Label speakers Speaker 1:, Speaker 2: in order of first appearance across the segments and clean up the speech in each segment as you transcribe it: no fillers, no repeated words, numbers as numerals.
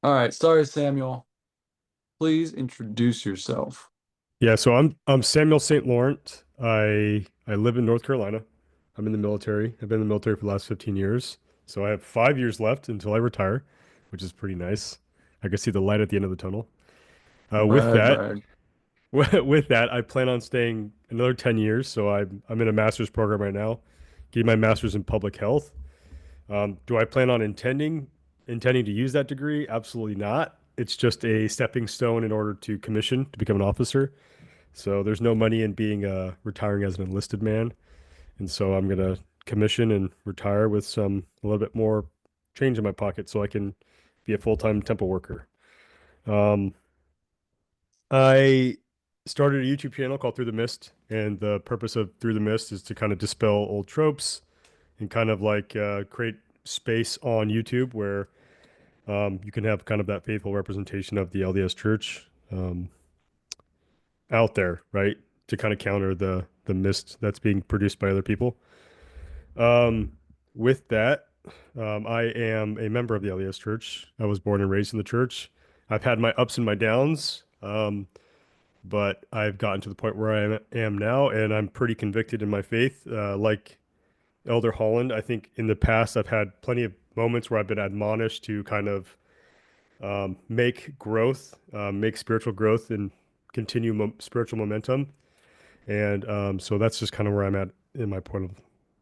Speaker 1: All right. Sorry, Samuel. Please introduce yourself.
Speaker 2: Yeah, so I'm Samuel St. Laurent. I live in North Carolina. I'm in the military. I've been in the military for the last 15 years. So I have 5 years left until I retire, which is pretty nice. I can see the light at the end of the tunnel. With
Speaker 1: Brag,
Speaker 2: that,
Speaker 1: brag.
Speaker 2: with that, I plan on staying another 10 years. So I'm in a master's program right now, getting my master's in public health. Do I plan on intending to use that degree? Absolutely not. It's just a stepping stone in order to commission to become an officer. So there's no money in being retiring as an enlisted man, and so I'm gonna commission and retire with a little bit more change in my pocket, so I can be a full-time temple worker. Um, I started a YouTube channel called Through the Mist, and the purpose of Through the Mist is to kind of dispel old tropes and kind of like create space on YouTube where you can have kind of that faithful representation of the LDS Church. Out there, right? To kind of counter the mist that's being produced by other people. Um, with that, I am a member of the LDS Church. I was born and raised in the church. I've had my ups and my downs, but I've gotten to the point where I am now, and I'm pretty convicted in my faith. Like Elder Holland, I think in the past I've had plenty of moments where I've been admonished to kind of make growth, make spiritual growth, and continue spiritual momentum. And so that's just kind of where I'm at in my point of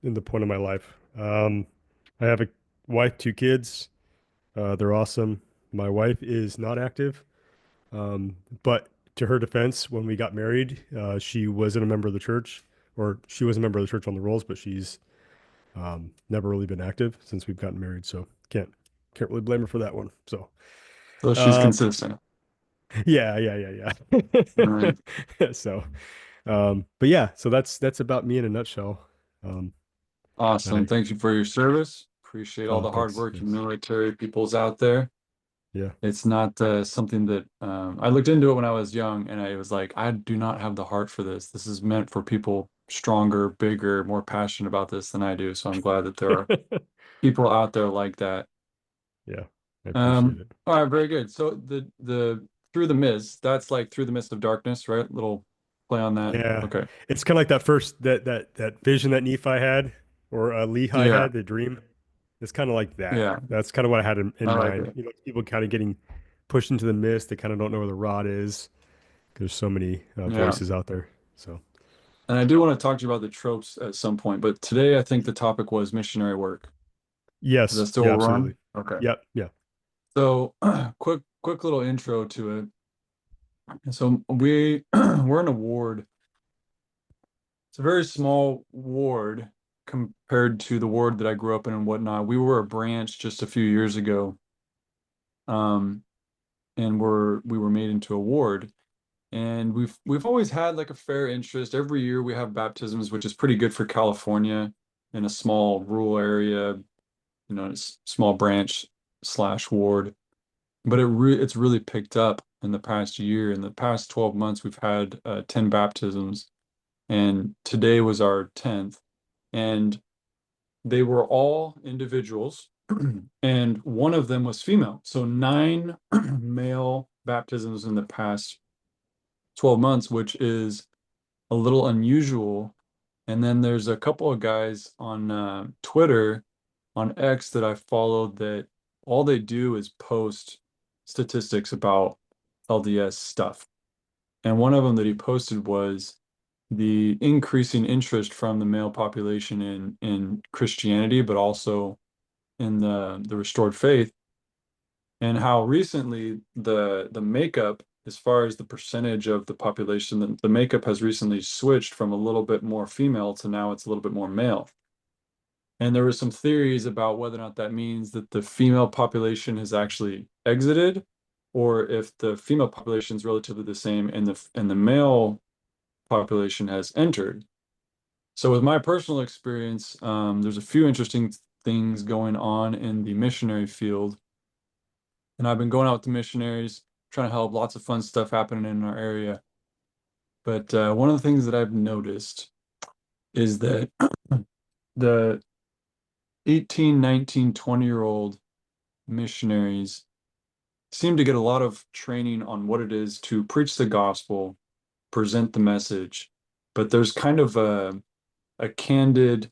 Speaker 2: in the point of my life. I have a wife, two kids. They're awesome. My wife is not active, but to her defense, when we got married, she wasn't a member of the church, or she was a member of the church on the rolls, but she's never really been active since we've gotten married. So can't really blame her for that one. So
Speaker 1: So she's
Speaker 2: um,
Speaker 1: consistent. All right.
Speaker 2: yeah. So but yeah, so that's about me in a nutshell. Um,
Speaker 1: Awesome.
Speaker 2: I
Speaker 1: Thank you for your service. Appreciate all
Speaker 2: Oh,
Speaker 1: the hard
Speaker 2: thanks.
Speaker 1: work you
Speaker 2: Yes.
Speaker 1: military peoples out there.
Speaker 2: Yeah.
Speaker 1: It's not something that I looked into it when I was young, and I was like, I do not have the heart for this. This is meant for people stronger, bigger, more passionate about this than I do. So I'm glad that there are people out there like that.
Speaker 2: Yeah. I appreciate it.
Speaker 1: All right, very good. So the through the mist, that's like through the mist of darkness, right? Little play on that.
Speaker 2: Yeah.
Speaker 1: Okay.
Speaker 2: It's kind of like that first that vision that Nephi had or Lehi
Speaker 1: Yeah,
Speaker 2: had, the dream. It's kind of like that.
Speaker 1: yeah,
Speaker 2: That's kind of what I had
Speaker 1: I
Speaker 2: in
Speaker 1: like
Speaker 2: mind.
Speaker 1: it.
Speaker 2: You know, people kind of getting pushed into the mist. They kind of don't know where the rod is. There's so many
Speaker 1: Yeah.
Speaker 2: voices out there. So,
Speaker 1: And I do want to talk to you about the tropes at some point, but today I think the topic was missionary work. Does that
Speaker 2: yes.
Speaker 1: still
Speaker 2: Yeah,
Speaker 1: run?
Speaker 2: absolutely.
Speaker 1: Okay.
Speaker 2: Yep. Yeah.
Speaker 1: So quick little intro to it. So we we're in a ward. It's a very small ward compared to the ward that I grew up in and whatnot. We were a branch just a few years ago. Um, and we were made into a ward. And we've always had like a fair interest. Every year we have baptisms, which is pretty good for California in a small rural area, it's small branch slash ward. But it's really picked up in the past year. In the past 12 months, we've had 10 baptisms, and today was our 10th. And they were all individuals, and one of them was female. So nine male baptisms in the past 12 months, which is a little unusual. And then there's a couple of guys on Twitter, on X that I followed that all they do is post statistics about LDS stuff. And one of them that he posted was the increasing interest from the male population in Christianity, but also in the restored faith, and how recently the makeup, as far as the percentage of the population, the makeup has recently switched from a little bit more female to now it's a little bit more male. And there were some theories about whether or not that means that the female population has actually exited, or if the female population is relatively the same and the male population has entered. So with my personal experience, there's a few interesting things going on in the missionary field. And I've been going out with the missionaries, trying to help lots of fun stuff happening in our area. But one of the things that I've noticed is that the 18, 19, 20-year-old missionaries seem to get a lot of training on what it is to preach the gospel, present the message, but there's kind of a candid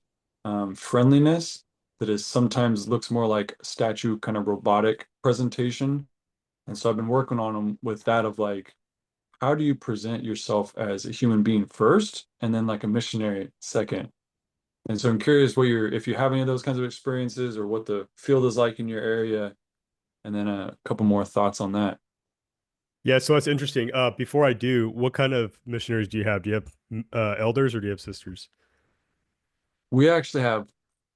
Speaker 1: friendliness that is sometimes looks more like statue kind of robotic presentation. And so I've been working on them with that of like, how do you present yourself as a human being first, and then like a missionary second? And so I'm curious what your if you have any of those kinds of experiences or what the field is like in your area, and then a couple more thoughts on that.
Speaker 2: Yeah, so that's interesting. Before I do, what kind of missionaries do you have? Do you have elders or do you have sisters?
Speaker 1: We actually have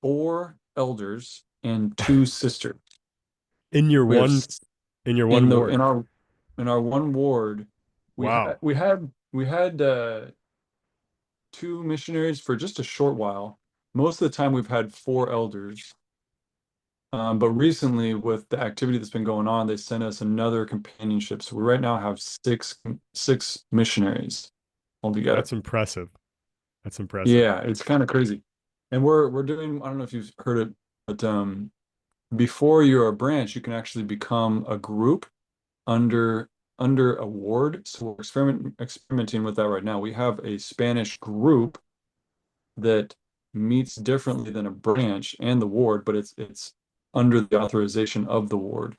Speaker 1: four elders and two sisters.
Speaker 2: In your
Speaker 1: We have
Speaker 2: one in your
Speaker 1: in
Speaker 2: one
Speaker 1: the
Speaker 2: ward.
Speaker 1: in our one ward,
Speaker 2: Wow,
Speaker 1: we had two missionaries for just a short while. Most of the time, we've had four elders. But recently, with the activity that's been going on, they sent us another companionship. So we right now have six missionaries altogether.
Speaker 2: that's impressive. That's impressive.
Speaker 1: Yeah, it's kind of crazy. And we're doing, I don't know if you've heard it, but before you're a branch, you can actually become a group under under a ward. So we're experimenting with that right now. We have a Spanish group that meets differently than a branch and the ward, but it's under the authorization of the ward.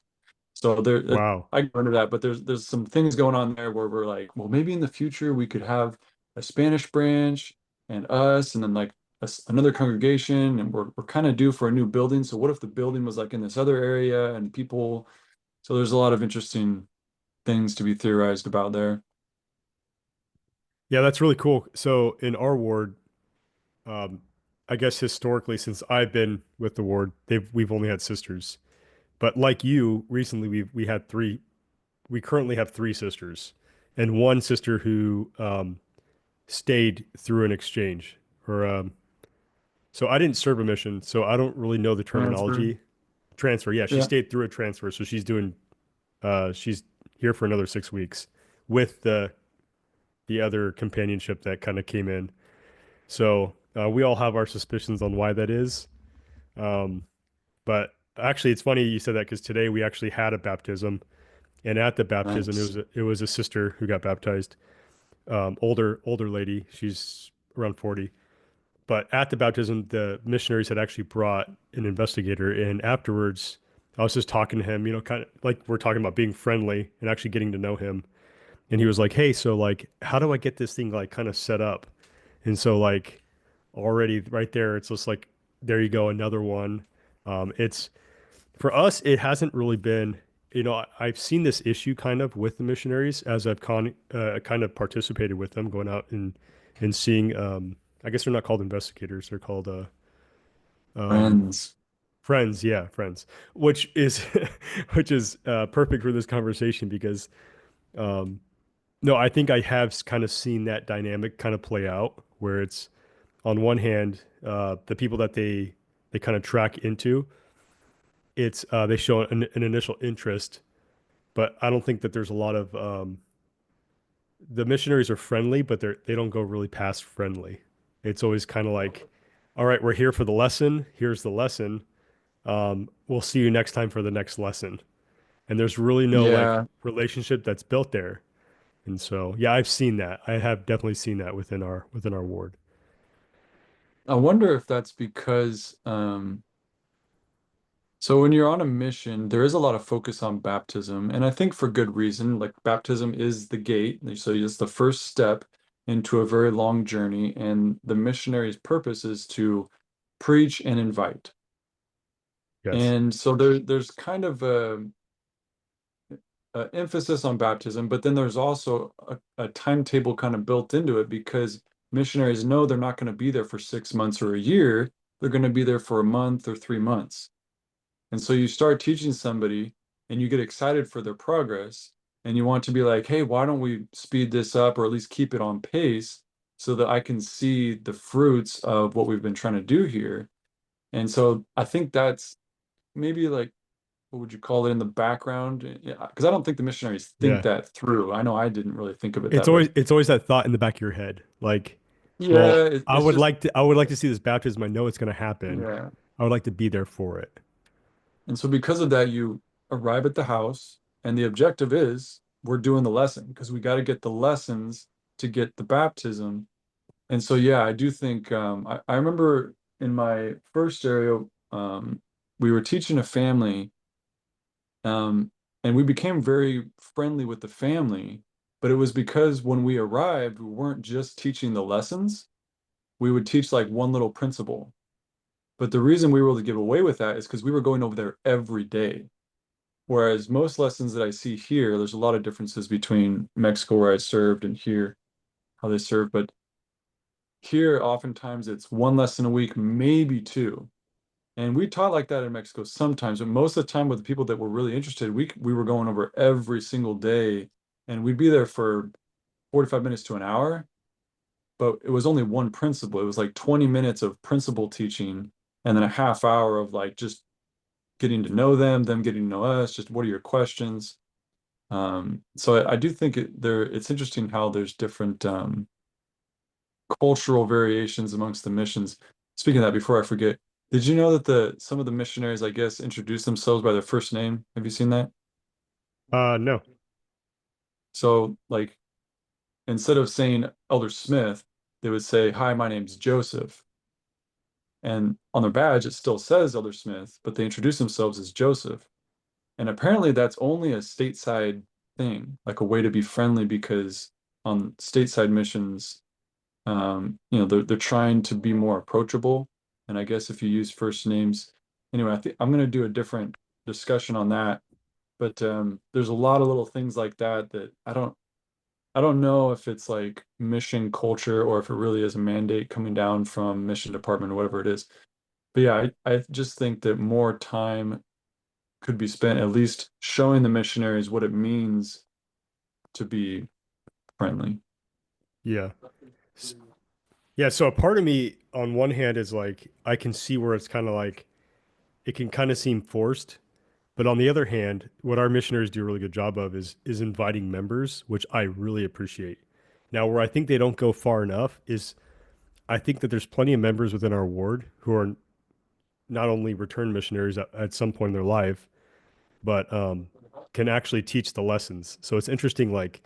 Speaker 1: So
Speaker 2: Wow.
Speaker 1: I go into that, but there's some things going on there where we're like, well, maybe in the future we could have a Spanish branch and us, and then like another congregation, and we're kind of due for a new building. So what if the building was like in this other area and people? So there's a lot of interesting things to be theorized about there.
Speaker 2: Yeah, that's really cool. So in our ward, um, I guess historically, since I've been with the ward, we've only had sisters. But like you, recently we had three. We currently have three sisters, and one sister who stayed through an exchange. Or so I didn't serve a mission, so I don't really know the
Speaker 1: Transfer.
Speaker 2: terminology. Transfer, yeah, she
Speaker 1: Yeah.
Speaker 2: stayed through a transfer, so she's here for another 6 weeks with the other companionship that kind of came in. So we all have our suspicions on why that is. Um, but actually, it's funny you said that because today we actually had a baptism, and at the baptism,
Speaker 1: Nice.
Speaker 2: it was a sister who got baptized, older lady. She's around 40. But at the baptism, the missionaries had actually brought an investigator, and afterwards, I was just talking to him, kind of like we're talking about being friendly and actually getting to know him. And he was like, "Hey, so like, how do I get this thing like kind of set up?" And so like already right there, it's just like, there you go, another one. It's for us, it hasn't really been, I've seen this issue kind of with the missionaries as I've kind of participated with them, going out and seeing. I guess they're not called investigators; they're called um,
Speaker 1: Friends.
Speaker 2: friends. Yeah, friends, which is which is perfect for this conversation because um, no, I think I have kind of seen that dynamic kind of play out where it's on one hand, the people that they kind of track into, it's they show an initial interest, but I don't think that there's a lot of the missionaries are friendly, but they don't go really past friendly. It's always kind of like, all right, we're here for the lesson. Here's the lesson. We'll see you next time for the next lesson. And there's really no like
Speaker 1: Yeah.
Speaker 2: relationship that's built there. And so, yeah, I've seen that. I have definitely seen that within our ward.
Speaker 1: I wonder if that's because so when you're on a mission, there is a lot of focus on baptism, and I think for good reason. Like baptism is the gate, so it's the first step into a very long journey, and the missionary's purpose is to preach and invite.
Speaker 2: Yes.
Speaker 1: And so there's kind of a emphasis on baptism, but then there's also a timetable kind of built into it because missionaries know they're not going to be there for 6 months or a year. They're going to be there for a month or 3 months. And so you start teaching somebody and you get excited for their progress and you want to be like, hey, why don't we speed this up or at least keep it on pace so that I can see the fruits of what we've been trying to do here. And so I think that's maybe like, what would you call it in the background? Yeah, because I don't think the missionaries think
Speaker 2: Yeah.
Speaker 1: that through. I know I didn't really think of it
Speaker 2: It's
Speaker 1: that way.
Speaker 2: always that thought in the back of your head. Like, well,
Speaker 1: Yeah, it's just,
Speaker 2: I would like to see this baptism. I know it's going to happen.
Speaker 1: yeah.
Speaker 2: I would like to be there for it.
Speaker 1: And so because of that, you arrive at the house. And the objective is we're doing the lesson because we got to get the lessons to get the baptism. And so, yeah, I do think I remember in my first area, we were teaching a family, um, and we became very friendly with the family. But it was because when we arrived, we weren't just teaching the lessons, we would teach like one little principle. But the reason we were able to get away with that is because we were going over there every day. Whereas most lessons that I see here, there's a lot of differences between Mexico where I served and here, how they serve. But here, oftentimes it's one lesson a week, maybe two. And we taught like that in Mexico sometimes, but most of the time with the people that were really interested, we were going over every single day, and we'd be there for 45 minutes to an hour, but it was only one principle. It was like 20 minutes of principle teaching and then a half hour of like just getting to know them getting to know us, just what are your questions? So I do think it's interesting how there's different cultural variations amongst the missions. Speaking of that, before I forget, did you know that the some of the missionaries, I guess, introduce themselves by their first name? Have you seen that?
Speaker 2: No.
Speaker 1: So, like, instead of saying Elder Smith, they would say, "Hi, my name's Joseph." And on their badge, it still says Elder Smith, but they introduce themselves as Joseph. And apparently, that's only a stateside thing, like a way to be friendly, because on stateside missions, they're trying to be more approachable. And I guess if you use first names, anyway, I think I'm going to do a different discussion on that. But there's a lot of little things like that that I don't know if it's like mission culture or if it really is a mandate coming down from mission department or whatever it is. But yeah, I just think that more time could be spent at least showing the missionaries what it means to be friendly.
Speaker 2: Yeah. S- Yeah, so a part of me on one hand is like I can see where it's kind of like it can kind of seem forced, but on the other hand, what our missionaries do a really good job of is inviting members, which I really appreciate. Now, where I think they don't go far enough is I think that there's plenty of members within our ward who are not only return missionaries at some point in their life, but can actually teach the lessons. So it's interesting, like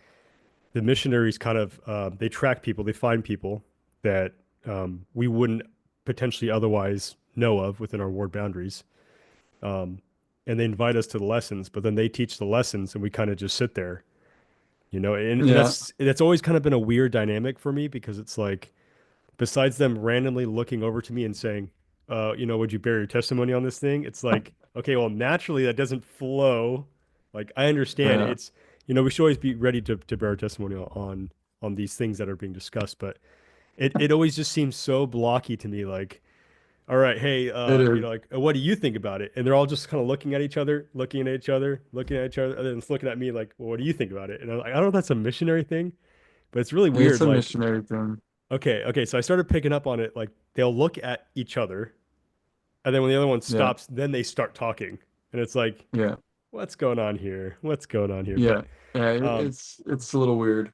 Speaker 2: the missionaries kind of they track people, they find people that we wouldn't potentially otherwise know of within our ward boundaries, um, and they invite us to the lessons. But then they teach the lessons, and we kind of just sit there, and
Speaker 1: Yeah,
Speaker 2: that's always kind of been a weird dynamic for me because it's like besides them randomly looking over to me and saying, would you bear your testimony on this thing? It's like, okay, well, naturally that doesn't flow. Like I understand
Speaker 1: yeah,
Speaker 2: it's, we should always be ready to bear our testimony on these things that are being discussed, but it always just seems so blocky to me. Like, all right, hey,
Speaker 1: it is.
Speaker 2: like, what do you think about it? And they're all just kind of looking at each other, looking at each other, looking at each other, and then it's looking at me like, well, what do you think about it? And I'm like, I don't know if that's a missionary thing, but it's really
Speaker 1: It's
Speaker 2: weird.
Speaker 1: a
Speaker 2: Like,
Speaker 1: missionary thing.
Speaker 2: okay. So I started picking up on it. Like they'll look at each other, and then when the other one
Speaker 1: Yeah,
Speaker 2: stops, then they start talking, and it's like,
Speaker 1: yeah,
Speaker 2: what's going on here? What's going on here?
Speaker 1: yeah,
Speaker 2: But
Speaker 1: yeah.
Speaker 2: um,
Speaker 1: It's a little weird.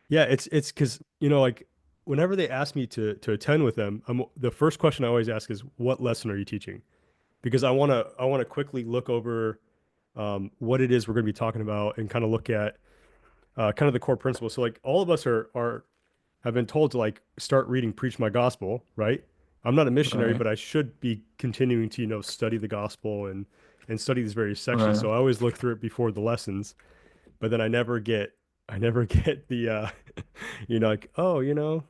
Speaker 2: yeah, it's because like whenever they ask me to attend with them, the first question I always ask is, what lesson are you teaching? Because I want to quickly look over what it is we're going to be talking about and kind of look at kind of the core principles. So like all of us are have been told to like start reading Preach My Gospel, right? I'm not a missionary,
Speaker 1: Right,
Speaker 2: but I should be continuing to, study the gospel and study these various sections.
Speaker 1: right.
Speaker 2: So I always look through it before the lessons, but then I never get the like, oh,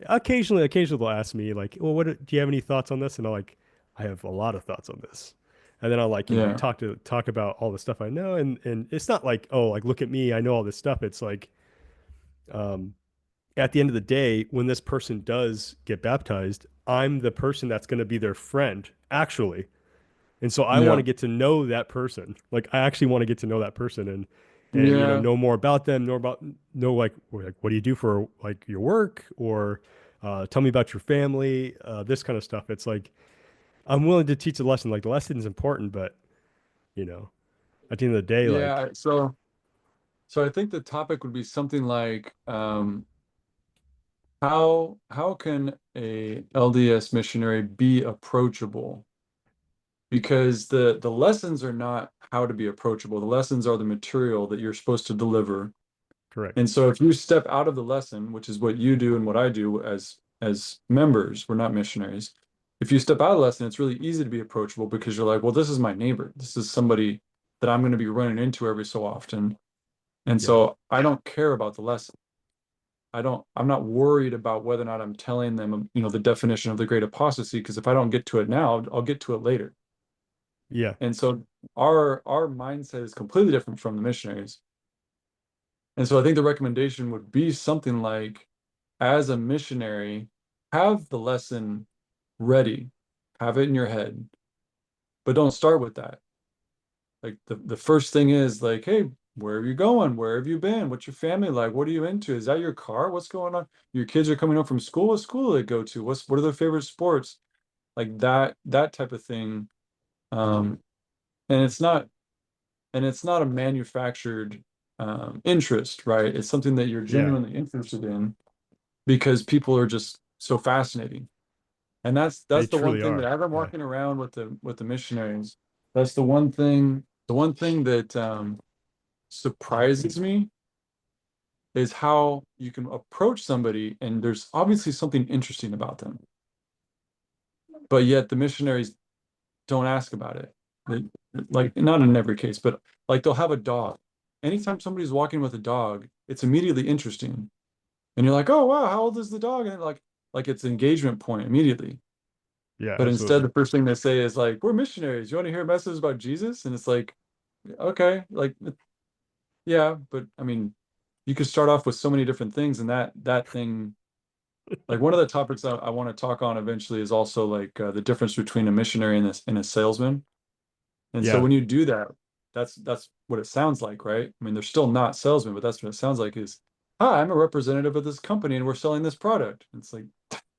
Speaker 2: occasionally they'll ask me like, well, do you have any thoughts on this? And I'm like, I have a lot of thoughts on this. And then I'll like,
Speaker 1: Yeah,
Speaker 2: talk about all the stuff I know. And it's not like, oh, like look at me, I know all this stuff. It's like, um, at the end of the day, when this person does get baptized, I'm the person that's going to be their friend, actually. And so I want to
Speaker 1: yeah,
Speaker 2: get to know that person. Like I actually want to get to know that person and
Speaker 1: yeah,
Speaker 2: know more about them, know like what do you do for like your work or tell me about your family, this kind of stuff. It's like I'm willing to teach a lesson. Like the lesson is important, but you know, at the end of the day,
Speaker 1: yeah.
Speaker 2: like
Speaker 1: So I think the topic would be something like how can a LDS missionary be approachable? because the lessons are not how to be approachable. The lessons are the material that you're supposed to deliver.
Speaker 2: Correct.
Speaker 1: And so if you step out of the lesson, which is what you do and what I do as members, we're not missionaries. If you step out of the lesson, it's really easy to be approachable because you're like, well, this is my neighbor. This is somebody that I'm going to be running into every so often. And
Speaker 2: Yeah.
Speaker 1: so I don't care about the lesson. I'm not worried about whether or not I'm telling them, the definition of the great apostasy, because if I don't get to it now, I'll get to it later.
Speaker 2: Yeah.
Speaker 1: And so our mindset is completely different from the missionaries. And so I think the recommendation would be something like, as a missionary, have the lesson ready, have it in your head, but don't start with that. Like the first thing is like, hey, where are you going? Where have you been? What's your family like? What are you into? Is that your car? What's going on? Your kids are coming home from school. What school do they go to? What are their favorite sports? Like that type of thing. Um, and it's not a manufactured interest, right? It's something that you're
Speaker 2: Yeah.
Speaker 1: genuinely interested in because people are just so fascinating. And
Speaker 2: They
Speaker 1: that's the one
Speaker 2: truly
Speaker 1: thing that
Speaker 2: are.
Speaker 1: as I'm
Speaker 2: Yeah.
Speaker 1: walking around with the missionaries, that's the one thing that surprises me is how you can approach somebody and there's obviously something interesting about them, but yet the missionaries don't ask about it. They, like not in every case, but like they'll have a dog. Anytime somebody's walking with a dog, it's immediately interesting. And you're like, oh wow, how old is the dog? And like it's an engagement point immediately.
Speaker 2: Yeah,
Speaker 1: But instead,
Speaker 2: absolutely.
Speaker 1: the first thing they say is like, "We're missionaries. You want to hear messages about Jesus?" And it's like, okay, like, yeah, but I mean, you could start off with so many different things, and that thing, like one of the topics that I want to talk on eventually is also like the difference between a missionary and a salesman. And so
Speaker 2: Yeah.
Speaker 1: when you do that, that's what it sounds like, right? I mean, they're still not salesmen, but that's what it sounds like is, hi, I'm a representative of this company, and we're selling this product. It's like,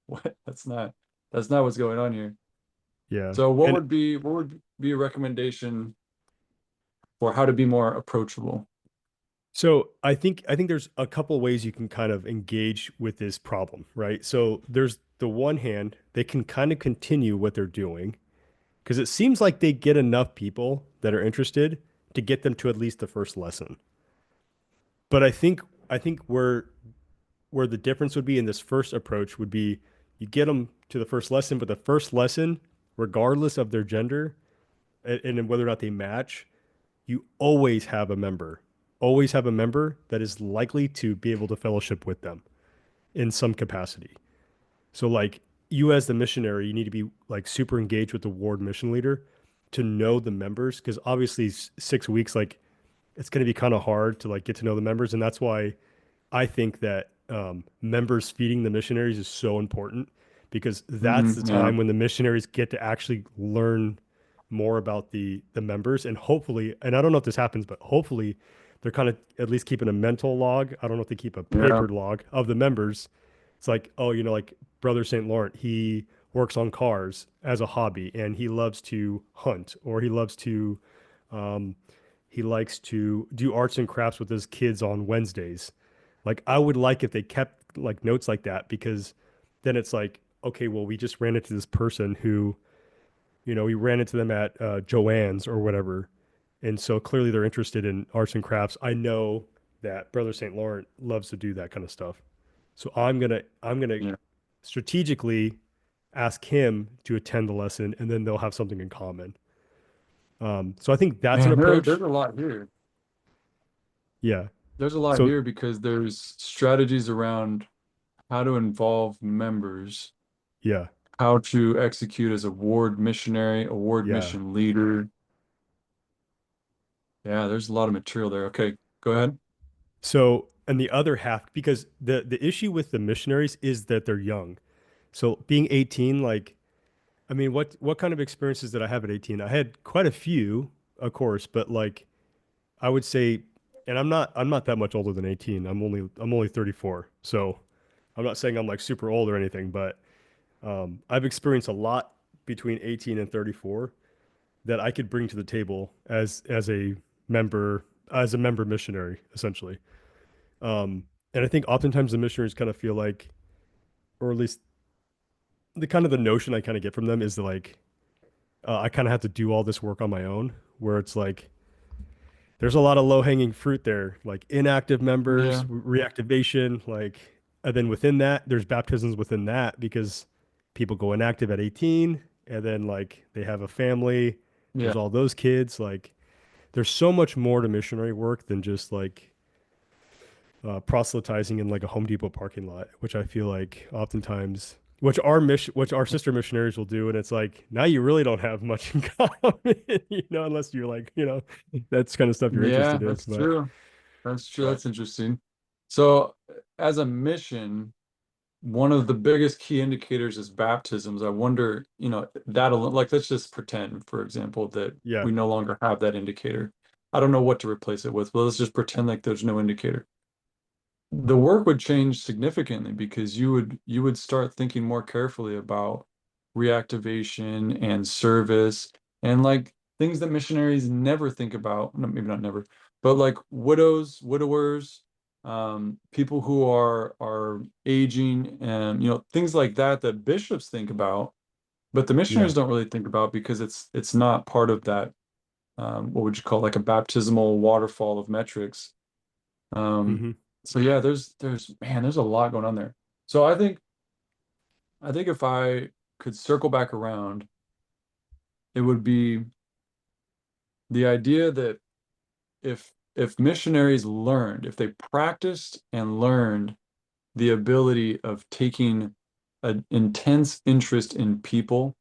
Speaker 1: what? That's not what's going on here.
Speaker 2: Yeah.
Speaker 1: So
Speaker 2: And
Speaker 1: what would be a recommendation for how to be more approachable?
Speaker 2: so I think there's a couple ways you can kind of engage with this problem, right? So there's the one hand, they can kind of continue what they're doing because it seems like they get enough people that are interested to get them to at least the first lesson. But I think where the difference would be in this first approach would be you get them to the first lesson, but the first lesson, regardless of their gender and whether or not they match, you always have a member that is likely to be able to fellowship with them in some capacity. So like you as the missionary, you need to be like super engaged with the ward mission leader to know the members because obviously 6 weeks like it's going to be kind of hard to like get to know the members, and that's why I think that members feeding the missionaries is so important because that's the
Speaker 1: Yeah,
Speaker 2: time when the missionaries get to actually learn more about the members, and hopefully, and I don't know if this happens, but hopefully they're kind of at least keeping a mental log. I don't know if they keep a
Speaker 1: yeah,
Speaker 2: paper log of the members. It's like, oh, like Brother St. Laurent, he works on cars as a hobby and he loves to hunt or um, he likes to do arts and crafts with his kids on Wednesdays. Like I would like if they kept like notes like that because then it's like, okay, well, we just ran into this person who, we ran into them at Joanne's or whatever. And so clearly they're interested in arts and crafts. I know that Brother St. Laurent loves to do that kind of stuff. So I'm gonna
Speaker 1: yeah.
Speaker 2: strategically ask him to attend the lesson and then they'll have something in common. So I think that's an
Speaker 1: Man, there's
Speaker 2: approach.
Speaker 1: a lot here.
Speaker 2: Yeah.
Speaker 1: There's a lot
Speaker 2: So
Speaker 1: here because there's strategies around how to involve members,
Speaker 2: yeah,
Speaker 1: how to execute as a ward missionary, a ward
Speaker 2: yeah.
Speaker 1: mission leader. Yeah, there's a lot of material there. Okay, go ahead.
Speaker 2: So, and the other half, because the issue with the missionaries is that they're young. So being 18, like, I mean, what kind of experiences did I have at 18? I had quite a few, of course, but like I would say, and I'm not that much older than 18. I'm only 34. So I'm not saying I'm like super old or anything, but I've experienced a lot between 18 and 34 that I could bring to the table as a member missionary, essentially. And I think oftentimes the missionaries kind of feel like, or at least the kind of the notion I kind of get from them is like I kind of have to do all this work on my own, where it's like there's a lot of low-hanging fruit there, like inactive members,
Speaker 1: Yeah,
Speaker 2: reactivation, like, and then within that, there's baptisms within that because people go inactive at 18 and then like they have a family.
Speaker 1: yeah,
Speaker 2: There's all those kids. Like, there's so much more to missionary work than just like proselytizing in like a Home Depot parking lot, which I feel like oftentimes, which our sister missionaries will do, and it's like now you really don't have much in common, unless you're like, that's kind of stuff you're
Speaker 1: yeah.
Speaker 2: interested in.
Speaker 1: That's true. That's true.
Speaker 2: But
Speaker 1: That's interesting. So, as a mission, one of the biggest key indicators is baptisms. I wonder, like, let's just pretend, for example, that
Speaker 2: yeah,
Speaker 1: we no longer have that indicator. I don't know what to replace it with, but let's just pretend like there's no indicator. The work would change significantly because you would start thinking more carefully about reactivation and service and like things that missionaries never think about. No, maybe not never, but like widows, widowers, people who are aging, and things like that that bishops think about, but the
Speaker 2: yeah.
Speaker 1: missionaries don't really think about because it's not part of that. What would you call like a baptismal waterfall of metrics? Um,
Speaker 2: Hmm.
Speaker 1: so yeah, there's a lot going on there. So I think if I could circle back around, it would be the idea that if missionaries learned, if they practiced and learned the ability of taking an intense interest in people,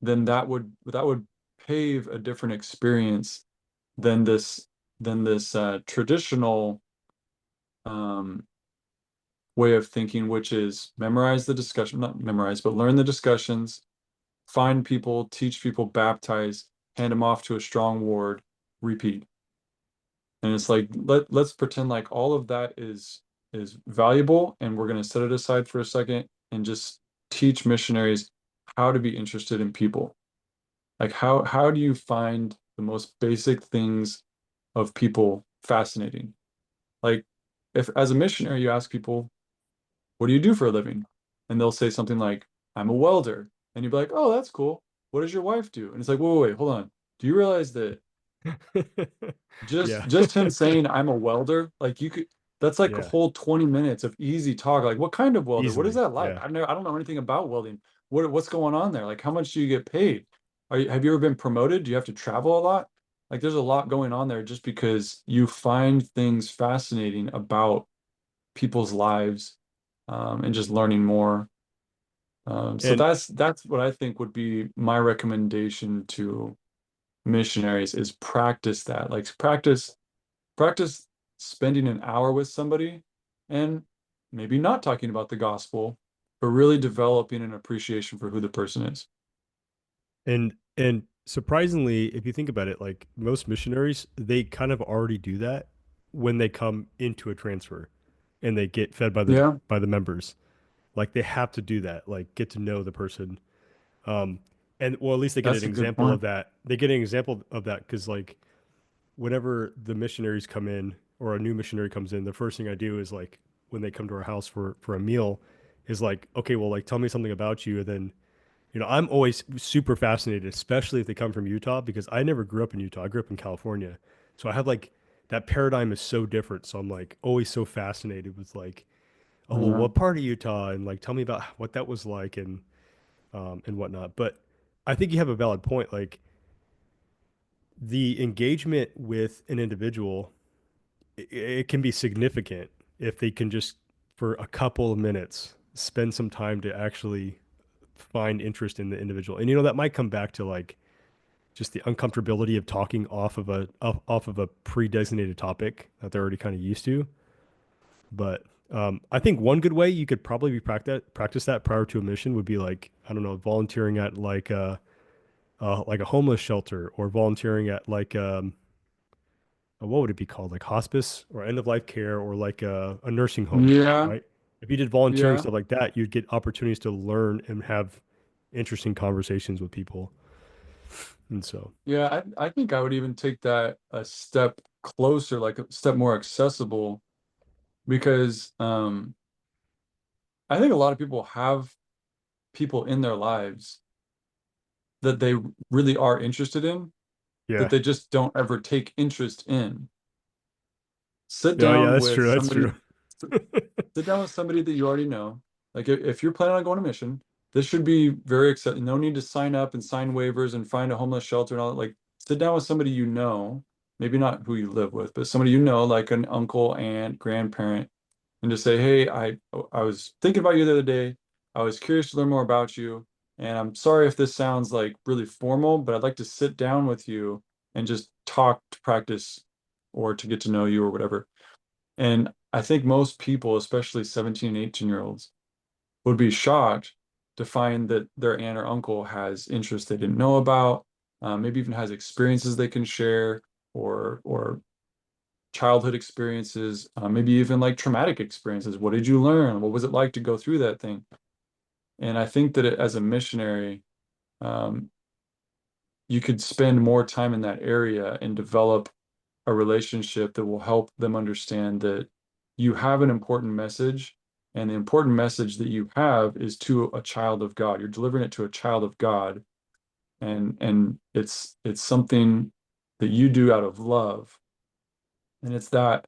Speaker 1: then that would pave a different experience than this traditional um way of thinking, which is memorize the discussion, not memorize, but learn the discussions, find people, teach people, baptize, hand them off to a strong ward, repeat. And it's like let's pretend like all of that is valuable, and we're going to set it aside for a second and just teach missionaries how to be interested in people. Like how do you find the most basic things of people fascinating? Like if as a missionary you ask people, what do you do for a living? And they'll say something like, I'm a welder. And you'd be like, oh, that's cool. What does your wife do? And it's like, wait, hold on. Do you realize that just
Speaker 2: Yeah.
Speaker 1: just him saying I'm a welder, like you could that's like a
Speaker 2: Yeah.
Speaker 1: whole 20 minutes of easy talk. Like, what kind of welder? What is
Speaker 2: Easily.
Speaker 1: that like?
Speaker 2: Yeah.
Speaker 1: I don't know anything about welding. What's going on there? Like, how much do you get paid? Have you ever been promoted? Do you have to travel a lot? Like, there's a lot going on there just because you find things fascinating about people's lives, and just learning more. So
Speaker 2: And
Speaker 1: that's what I think would be my recommendation to missionaries is practice that. Like practice spending an hour with somebody and maybe not talking about the gospel, but really developing an appreciation for who the person is.
Speaker 2: and surprisingly, if you think about it, like most missionaries, they kind of already do that when they come into a transfer and they get fed by the
Speaker 1: Yeah,
Speaker 2: members. Like they have to do that, like get to know the person. Um, and well, at least they get an
Speaker 1: that's a good
Speaker 2: example of
Speaker 1: point.
Speaker 2: that. They get an example of that because like whenever the missionaries come in or a new missionary comes in, the first thing I do is like when they come to our house for a meal is like, okay, well, like tell me something about you. And then, I'm always super fascinated, especially if they come from Utah, because I never grew up in Utah. I grew up in California. So I have like that paradigm is so different. So I'm like always so fascinated with like, oh, well,
Speaker 1: Yeah.
Speaker 2: what part of Utah? And like, tell me about what that was like and whatnot. But I think you have a valid point. Like the engagement with an individual it can be significant if they can just for a couple of minutes spend some time to actually find interest in the individual. And that might come back to like just the uncomfortability of talking off of a pre-designated topic that they're already kind of used to. But I think one good way you could probably practice that prior to a mission would be like, I don't know, volunteering at like a homeless shelter or volunteering at like what would it be called? Like hospice or end of life care or like a nursing home,
Speaker 1: Yeah.
Speaker 2: right? If you did volunteering
Speaker 1: Yeah.
Speaker 2: stuff like that, you'd get opportunities to learn and have interesting conversations with people. And so,
Speaker 1: Yeah. I think I would even take that a step closer, like a step more accessible, because I think a lot of people have people in their lives that they really are interested in, that
Speaker 2: Yeah.
Speaker 1: they just don't ever take interest in. Sit
Speaker 2: No, yeah,
Speaker 1: down
Speaker 2: that's
Speaker 1: with
Speaker 2: true. That's
Speaker 1: somebody
Speaker 2: true.
Speaker 1: sit down with somebody that you already know. Like if you're planning on going on a mission, this should be very accepted. No need to sign up and sign waivers and find a homeless shelter and all that. Like sit down with somebody you know, maybe not who you live with, but somebody you know, like an uncle, aunt, grandparent, and just say, hey, I was thinking about you the other day. I was curious to learn more about you. And I'm sorry if this sounds like really formal, but I'd like to sit down with you and just talk to practice or to get to know you or whatever. And I think most people, especially 17 and 18-year-olds, would be shocked to find that their aunt or uncle has interests they didn't know about, maybe even has experiences they can share, or childhood experiences, maybe even like traumatic experiences. What did you learn? What was it like to go through that thing? And I think that as a missionary, um, you could spend more time in that area and develop a relationship that will help them understand that you have an important message, and the important message that you have is to a child of God. You're delivering it to a child of God, and it's something that you do out of love, and it's that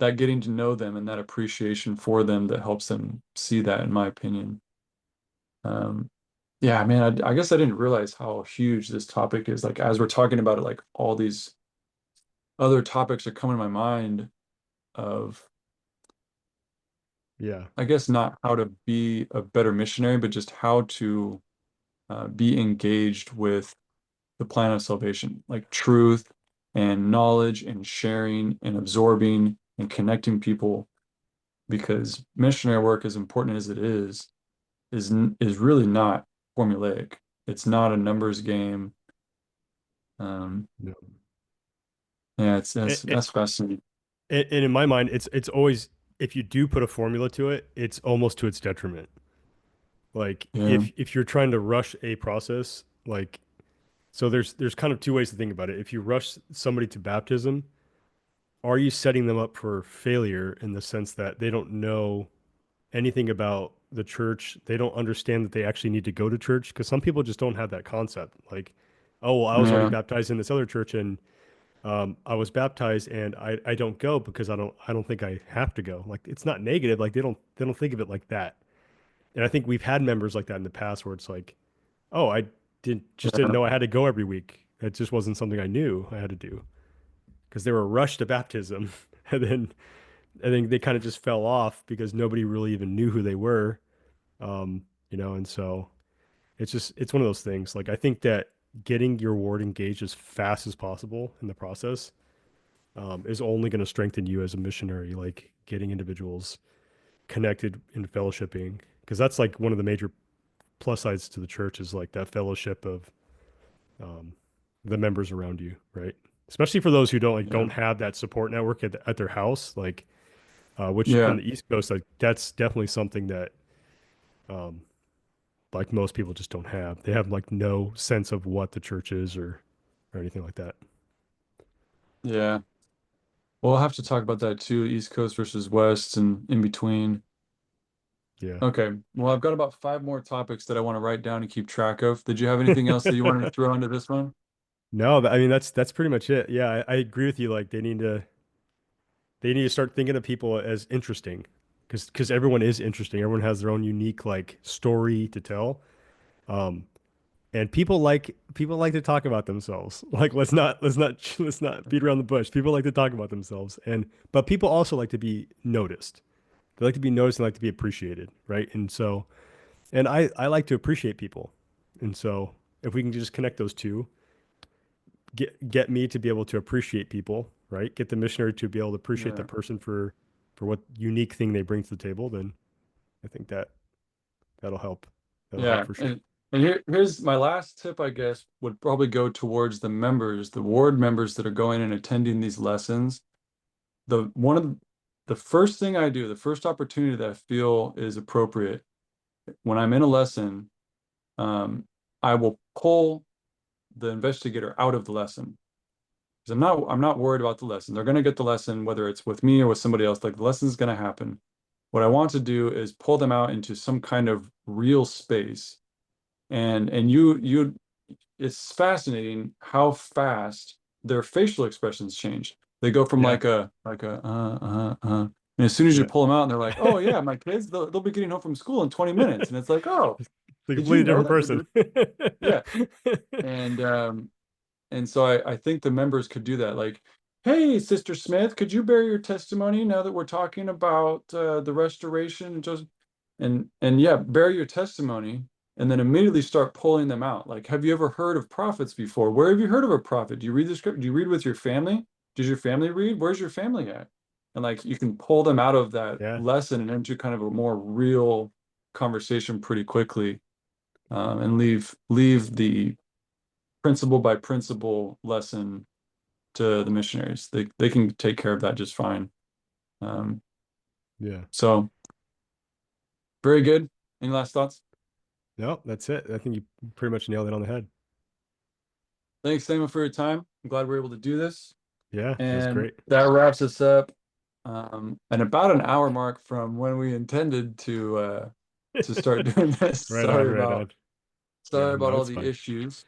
Speaker 1: getting to know them and that appreciation for them that helps them see that, in my opinion. Um, yeah, man, I guess I didn't realize how huge this topic is. Like as we're talking about it, like all these other topics are coming to my mind of,
Speaker 2: Yeah.
Speaker 1: I guess, not how to be a better missionary, but just how to be engaged with the plan of salvation, like truth and knowledge and sharing and absorbing and connecting people. Because missionary work, as important as it is really not formulaic. It's not a numbers game. Um,
Speaker 2: No.
Speaker 1: yeah, it's
Speaker 2: And,
Speaker 1: that's fascinating.
Speaker 2: and in my mind, it's always if you do put a formula to it, it's almost to its detriment. Like
Speaker 1: Yeah,
Speaker 2: if you're trying to rush a process, like so there's kind of two ways to think about it. If you rush somebody to baptism, are you setting them up for failure in the sense that they don't know anything about the church? They don't understand that they actually need to go to church because some people just don't have that concept. Like, oh, well, I was already
Speaker 1: yeah,
Speaker 2: baptized in this other church and I was baptized and I don't go because I don't think I have to go. Like it's not negative. Like they don't think of it like that. And I think we've had members like that in the past where it's like, oh, I didn't
Speaker 1: yeah,
Speaker 2: know I had to go every week. It just wasn't something I knew I had to do because they were rushed to baptism, and then they kind of just fell off because nobody really even knew who they were. And so it's one of those things. Like I think that getting your ward engaged as fast as possible in the process is only going to strengthen you as a missionary. Like getting individuals connected in fellowshipping, because that's like one of the major plus sides to the church is like that fellowship of um, the members around you, right? Especially for those who don't
Speaker 1: yeah,
Speaker 2: have that support network at their house, like which on
Speaker 1: yeah,
Speaker 2: the East Coast, like that's definitely something that um, like most people just don't have. They have like no sense of what the church is or anything like that.
Speaker 1: yeah. We'll have to talk about that too, East Coast versus West and in between.
Speaker 2: Yeah.
Speaker 1: Okay. Well, I've got about five more topics that I want to write down and keep track of. Did you have anything else that you wanted to throw into this one?
Speaker 2: No, I mean that's pretty much it. Yeah, I agree with you. Like they need to start thinking of people as interesting, because everyone is interesting. Everyone has their own unique like story to tell. Um, and people like to talk about themselves. Like let's not beat around the bush. People like to talk about themselves, but people also like to be noticed. They like to be noticed and like to be appreciated, right? And I like to appreciate people, and so if we can just connect those two, get me to be able to appreciate people, right? Get the missionary to be able to appreciate the
Speaker 1: Yeah.
Speaker 2: person for what unique thing they bring to the table, then I think that'll help. That'll help
Speaker 1: Yeah.
Speaker 2: for sure.
Speaker 1: And here's my last tip, I guess, would probably go towards the members, the ward members that are going and attending these lessons. The one of the first thing I do, the first opportunity that I feel is appropriate when I'm in a lesson, um, I will pull the investigator out of the lesson. Because I'm not worried about the lesson. They're going to get the lesson, whether it's with me or with somebody else. Like the lesson's going to happen. What I want to do is pull them out into some kind of real space. And you it's fascinating how fast their facial expressions change. They go from
Speaker 2: Yeah.
Speaker 1: and as soon as you
Speaker 2: Yeah.
Speaker 1: pull them out, and they're like, "Oh yeah, my kids, they'll be getting home from school in 20 minutes," and it's like, "Oh,
Speaker 2: It's a
Speaker 1: did you
Speaker 2: completely
Speaker 1: know
Speaker 2: different
Speaker 1: that?"
Speaker 2: person.
Speaker 1: Yeah, and so I think the members could do that. Like, hey, Sister Smith, could you bear your testimony now that we're talking about the restoration and just and yeah, bear your testimony, and then immediately start pulling them out. Like, have you ever heard of prophets before? Where have you heard of a prophet? Do you read the script? Do you read with your family? Does your family read? Where's your family at? And like you can pull them out of that
Speaker 2: Yeah.
Speaker 1: lesson and into kind of a more real conversation pretty quickly, and leave the principle by principle lesson to the missionaries. They can take care of that just fine. Um,
Speaker 2: Yeah.
Speaker 1: so very good. Any last thoughts?
Speaker 2: No, that's it. I think you pretty much nailed it on the head.
Speaker 1: Thanks, Samuel, for your time. I'm glad we're able to do this.
Speaker 2: Yeah, it was
Speaker 1: And
Speaker 2: great.
Speaker 1: that wraps us up. And about an hour mark from when we intended to start doing this.
Speaker 2: Right on, right on. Yeah,
Speaker 1: Sorry about
Speaker 2: no,
Speaker 1: all
Speaker 2: it's
Speaker 1: the
Speaker 2: fine.
Speaker 1: issues.